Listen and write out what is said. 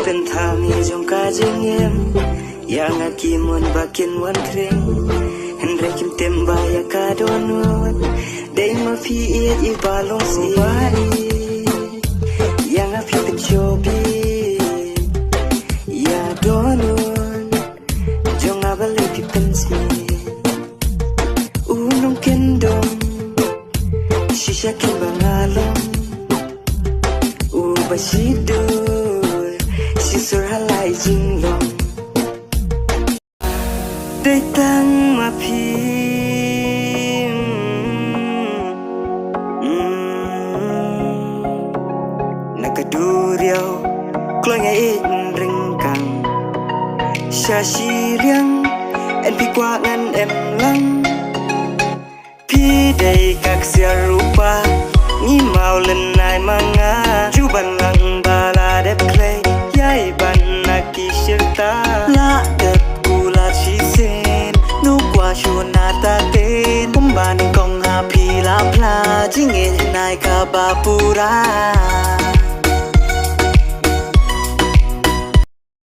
เป็นทางนี้จงกาจะเงียบอย่างอากีมวนบักินวันเคร่งเห็นไรคิมเต็มบายากาโดนวนได้มาพี่เอียดอีบาลงสีวาดีอย่างอาพี่เป็นโชบีอย่าโดนวนจงอาบเลยพี่เป็นสีน้องกินดมชิชากินบางอารมณ์บาชิดูชิสุรหลายจิงลงได้ตั้งมาพี่นักดูเรียวกลอยไงเอ็นริงกังชาชีเรียงเอ็นพี่กว่างันเอ็มลังพี่ได้กักเสียรูปะงี้เมาเล่นนายมังงาจูบันลังบาลาเด็บเคลย์ย้ายบันนักกิเชตาละเด็บกูลาชีเซนนุกว่าชวนนาตาเต้นผมบานกองหาพีลาพลาจิงเอ็นนายกาบาปูรา